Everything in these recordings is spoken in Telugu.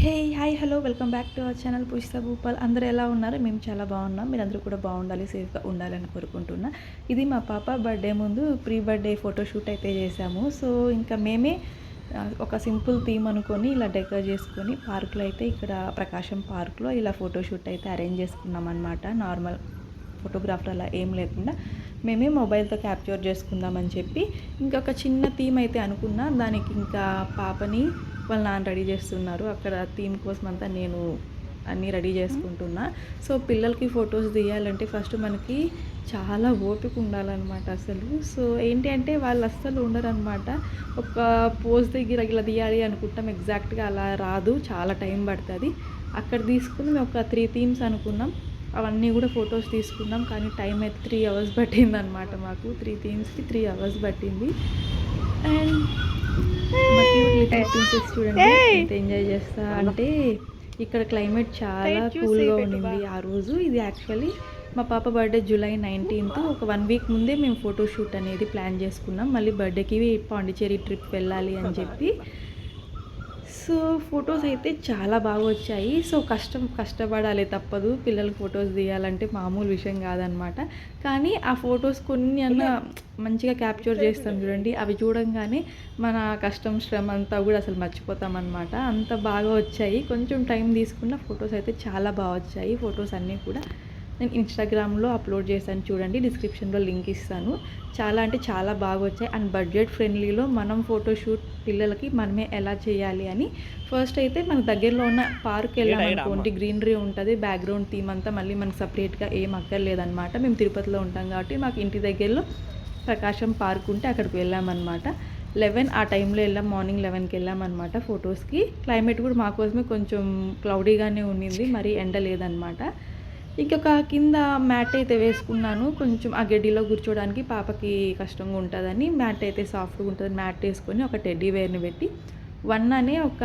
Hey hi hello welcome back to our channel Poojitha Bhupal. అందరూ ఎలా ఉన్నారు? మేము చాలా బాగున్నాం. మీరందరూ కూడా బాగుండాలి, సేఫ్గా ఉండాలని కోరుకుంటున్నా. ఇది మా పాప బర్త్డే ముందు ప్రీ బర్త్డే ఫోటోషూట్ అయితే చేసాము. సో ఇంకా మేమే ఒక సింపుల్ థీమ్ అనుకొని ఇలా డెకరేట్ చేసుకొని పార్క్లో అయితే ఇక్కడ ప్రకాశం పార్క్లో ఇలా ఫోటోషూట్ అయితే అరేంజ్ చేసుకున్నాం అనమాట. నార్మల్ ఫోటోగ్రాఫర్ అలా ఏం లేకుండా మేమే మొబైల్తో క్యాప్చర్ చేసుకుందామని చెప్పి ఇంకొక చిన్న థీమ్ అయితే అనుకున్నా. దానికి ఇంకా పాపని వాళ్ళ నాన్న రెడీ చేస్తున్నారు. అక్కడ థీమ్ కోసం అంతా నేను అన్నీ రెడీ చేసుకుంటున్నా. సో పిల్లలకి ఫొటోస్ తీయాలంటే ఫస్ట్ మనకి చాలా ఓపిక ఉండాలన్నమాట అసలు. సో ఏంటి అంటే వాళ్ళు అస్సలు ఉండరనమాట. ఒక పోజ్ దగ్గర ఇలా తీయాలి అనుకుంటాం, ఎగ్జాక్ట్గా అలా రాదు, చాలా టైం పడుతుంది. అక్కడ తీసుకుని మేము ఒక 3 థీమ్స్ అనుకున్నాం. అవన్నీ కూడా ఫొటోస్ తీసుకున్నాం, కానీ టైం అయితే 3 అవర్స్ పట్టింది అనమాట. మాకు 3 థీమ్స్కి 3 అవర్స్ పట్టింది. అండ్ మా క్యూట్ లిటిల్ ప్రిన్సెస్ చూడండి ఎంత ఎంజాయ్ చేస్తా అంటే. ఇక్కడ క్లైమేట్ చాలా కూల్గా ఉండింది ఆ రోజు. ఇది యాక్చువల్లీ మా పాప బర్త్డే జూలై 19th. ఒక 1 వీక్ ముందే మేము ఫోటోషూట్ అనేది ప్లాన్ చేసుకున్నాం. మళ్ళీ బర్త్డేకి పాండిచేరి ట్రిప్ వెళ్ళాలి అని చెప్పి. సో ఫొటోస్ అయితే చాలా బాగా వచ్చాయి. సో కష్టపడాలి తప్పదు, పిల్లలకి ఫొటోస్ తీయాలంటే మామూలు విషయం కాదనమాట. కానీ ఆ ఫొటోస్ కొన్ని అన్న మంచిగా క్యాప్చర్ చేస్తాం చూడండి, అవి చూడంగానే మన కష్టం శ్రమ అంతా కూడా అసలు మర్చిపోతామన్నమాట. అంత బాగా వచ్చాయి. కొంచెం టైం తీసుకున్న ఫొటోస్ అయితే చాలా బాగా వచ్చాయి. ఫొటోస్ అన్నీ కూడా నేను ఇన్స్టాగ్రామ్లో అప్లోడ్ చేశాను చూడండి, డిస్క్రిప్షన్లో లింక్ ఇస్తాను. చాలా అంటే చాలా బాగా వచ్చాయి. అండ్ బడ్జెట్ ఫ్రెండ్లీలో మనం ఫోటోషూట్ పిల్లలకి మనమే ఎలా చేయాలి అని ఫస్ట్ అయితే మన దగ్గరలో ఉన్న పార్క్ వెళ్ళామనుకోండి, గ్రీనరీ ఉంటుంది, బ్యాక్గ్రౌండ్ థీమ్ అంతా మళ్ళీ మనకు సపరేట్గా ఏం అక్కర్లేదన్నమాట. మేము తిరుపతిలో ఉంటాం కాబట్టి మాకు ఇంటి దగ్గరలో ప్రకాశం పార్క్ ఉంటే అక్కడికి వెళ్ళామన్నమాట. 11 ఆ టైంలో వెళ్ళాం, మార్నింగ్ 11కి వెళ్ళామన్నమాట ఫొటోస్కి. క్లైమేట్ కూడా మా కోసమే కొంచెం క్లౌడీగానే ఉన్నింది, మరీ ఎండ లేదనమాట. ఇంకొక కింద మ్యాట్ అయితే వేసుకున్నాను, కొంచెం ఆ గడ్డిలో కూర్చోడానికి పాపకి కష్టంగా ఉంటుందని. మ్యాట్ అయితే సాఫ్ట్గా ఉంటుంది, మ్యాట్ వేసుకొని ఒక టెడ్డీ వేర్ని పెట్టి 1 అనే ఒక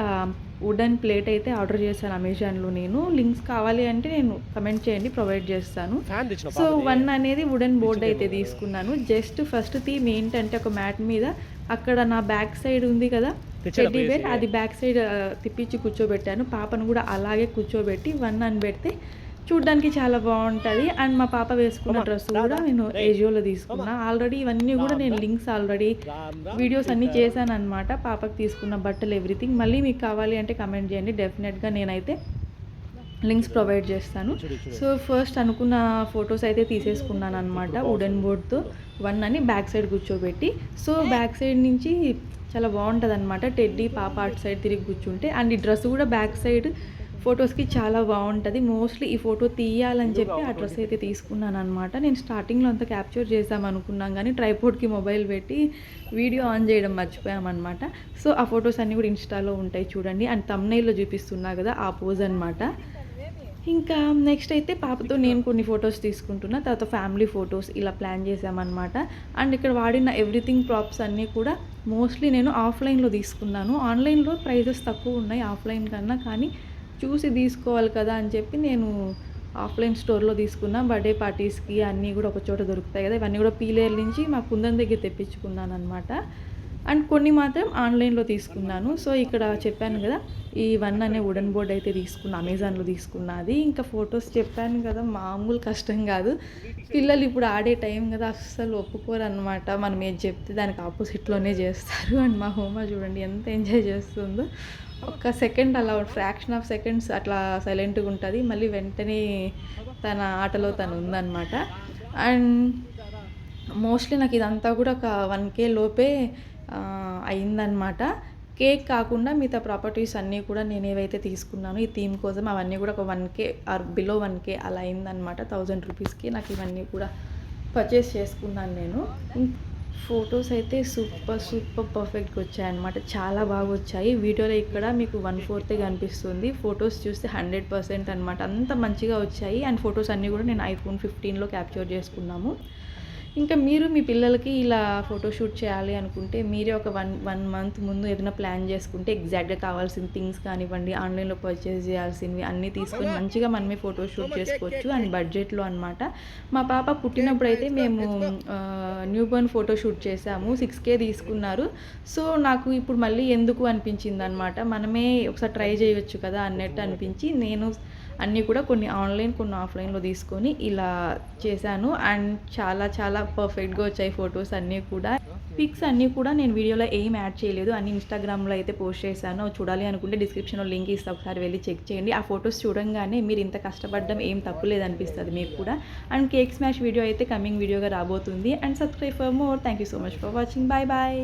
వుడెన్ ప్లేట్ అయితే ఆర్డర్ చేశాను అమెజాన్లో. నేను లింక్స్ కావాలి అంటే నేను కమెంట్ చేయండి, ప్రొవైడ్ చేస్తాను. సో 1 అనేది వుడెన్ బోర్డ్ అయితే తీసుకున్నాను. జస్ట్ ఫస్ట్ థీమ్ ఏంటంటే ఒక మ్యాట్ మీద అక్కడ నా బ్యాక్ సైడ్ ఉంది కదా టెడ్డీ బేర్, అది బ్యాక్ సైడ్ తిప్పించి కూర్చోబెట్టాను. పాపను కూడా అలాగే కూర్చోబెట్టి 1 అని పెడితే చూడ్డానికి చాలా బాగుంటుంది. అండ్ మా పాప వేసుకున్న డ్రెస్ కూడా నేను ఏజియోలో తీసుకున్నా. ఆల్రెడీ ఇవన్నీ కూడా నేను లింక్స్ ఆల్రెడీ వీడియోస్ అన్నీ చేశాను అనమాట, పాపకు తీసుకున్న బట్టలు ఎవ్రీథింగ్. మళ్ళీ మీకు కావాలి అంటే కమెంట్ చేయండి, డెఫినెట్గా నేనైతే లింక్స్ ప్రొవైడ్ చేస్తాను. సో ఫస్ట్ అనుకున్న ఫొటోస్ అయితే తీసేసుకున్నాను అనమాట వుడెన్ బోర్డ్తో 1 అని బ్యాక్ సైడ్ కూర్చోబెట్టి. సో బ్యాక్ సైడ్ నుంచి చాలా బాగుంటుంది అనమాట, టెడ్డీ పాప అటు సైడ్ తిరిగి కూర్చుంటే. అండ్ ఈ డ్రెస్ కూడా బ్యాక్ సైడ్ ఫొటోస్కి చాలా బాగుంటుంది. మోస్ట్లీ ఈ ఫోటో తీయాలని చెప్పి ఆ డ్రెస్ అయితే తీసుకున్నాను అనమాట. నేను స్టార్టింగ్లో అంతా క్యాప్చర్ చేసామనుకున్నాం, కానీ ట్రైపోర్డ్కి మొబైల్ పెట్టి వీడియో ఆన్ చేయడం మర్చిపోయామన్నమాట. సో ఆ ఫొటోస్ అన్నీ కూడా ఇన్స్టాలో ఉంటాయి చూడండి. అండ్ థంబ్నెయిల్లో చూపిస్తున్నా కదా ఆ పోజ్ అనమాట. ఇంకా నెక్స్ట్ అయితే పాపతో నేను కొన్ని ఫొటోస్ తీసుకుంటున్నా, తర్వాత ఫ్యామిలీ ఫొటోస్ ఇలా ప్లాన్ చేసామన్నమాట. అండ్ ఇక్కడ వాడిన ఎవ్రీథింగ్ ప్రాప్స్ అన్నీ కూడా మోస్ట్లీ నేను ఆఫ్లైన్లో తీసుకున్నాను. ఆన్లైన్లో ప్రైజెస్ తక్కువ ఉన్నాయి ఆఫ్లైన్ కన్నా, కానీ చూసి తీసుకోవాలి కదా అని చెప్పి నేను ఆఫ్లైన్ స్టోర్లో తీసుకున్నా. బర్త్డే పార్టీస్కి అన్నీ కూడా ఒక చోట దొరుకుతాయి కదా, ఇవన్నీ కూడా పీలేరు నుంచి మా కుందన్ దగ్గర తెప్పించుకున్నాను అనమాట. అండ్ కొన్ని మాత్రం ఆన్లైన్లో తీసుకున్నాను. సో ఇక్కడ చెప్పాను కదా ఈ 1 అనే వుడెన్ బోర్డ్ అయితే తీసుకున్నా, అమెజాన్లో తీసుకున్నది. ఇంకా ఫొటోస్ చెప్పాను కదా మామూలు కష్టం కాదు. పిల్లలు ఇప్పుడు ఆడే టైం కదా, అస్సలు ఒప్పుకోరు అనమాట. మనం ఏది చెప్తే దానికి ఆపోజిట్లోనే చేస్తారు. అండ్ మా హోమ చూడండి ఎంత ఎంజాయ్ చేస్తుందో. ఒక్క సెకండ్ అలా ఫ్రాక్షన్ ఆఫ్ సెకండ్స్ అట్లా సైలెంట్గా ఉంటుంది, మళ్ళీ వెంటనే తన ఆటలో తను ఉందన్నమాట. అండ్ మోస్ట్లీ నాకు ఇదంతా కూడా ఒక 1K లోపే అయిందనమాట. కేక్ కాకుండా మిగతా ప్రాపర్టీస్ అన్నీ కూడా నేను ఏవైతే తీసుకున్నానో ఈ థీమ్ కోసం అవన్నీ కూడా ఒక 1K ఆర్ బిలో 1K అలా అయిందనమాట. 1000 రూపీస్కి నాకు ఇవన్నీ కూడా పర్చేస్ చేసుకున్నాను నేను. ఫొటోస్ అయితే సూపర్ పర్ఫెక్ట్గా వచ్చాయన్నమాట, చాలా బాగా వచ్చాయి. వీడియోలో ఇక్కడ మీకు 1/4 కనిపిస్తుంది, ఫొటోస్ చూస్తే 100% అనమాట, అంత మంచిగా వచ్చాయి. అండ్ ఫొటోస్ అన్నీ కూడా నేను iPhone 15లో క్యాప్చర్ చేసుకున్నాము. ఇంకా మీరు మీ పిల్లలకి ఇలా ఫోటోషూట్ చేయాలి అనుకుంటే మీరే ఒక 1 మంత్ ముందు ఏదైనా ప్లాన్ చేసుకుంటే ఎగ్జాక్ట్‌గా కావాల్సిన థింగ్స్ కానివ్వండి, ఆన్‌లైన్‌లో పర్చేస్ చేయాల్సినవి అన్నీ తీసుకొని మంచిగా మనమే ఫోటోషూట్ చేసుకోవచ్చు అండ్ బడ్జెట్‌లో అనమాట. మా పాప పుట్టినప్పుడైతే మేము న్యూబోర్న్ ఫోటోషూట్ చేశాము. 6K తీసుకున్నారు. సో, నాకు ఇప్పుడు మళ్ళీ ఎందుకు అనిపించిందనమాట. మనమే ఒకసారి ట్రై చేయొచ్చు కదా అన్నట్టు అనిపించి నేను అన్నీ కూడా కొన్ని ఆన్‌లైన్, కొన్ని ఆఫ్‌లైన్‌లో తీసుకొని ఇలా చేశాను. అండ్ చాలా చాలా పర్ఫెక్ట్‌గా వచ్చాయి ఫోటోస్ అన్నీ కూడా. పిక్స్ అన్నీ కూడా నేను వీడియోలో ఏం యాడ్ చేయలేదు. అన్నీ ఇన్‌స్టాగ్రామ్‌లో అయితే పోస్ట్ చేశాను. అవి చూడాలి అనుకుంటే డిస్క్రిప్షన్‌లో లింక్ ఇస్తా, ఒకసారి వెళ్ళి చెక్ చేయండి. ఆ ఫోటోస్ చూడంగానే మీరు ఇంత కష్టపడడం ఏం తప్పులేదనిపిస్తది మీకు కూడా. అండ్ కేక్ స్మాష్ వీడియో అయితే కమింగ్ వీడియోగా రాబోతుంది. And subscribe for more. Thank you so much for watching. Bye bye.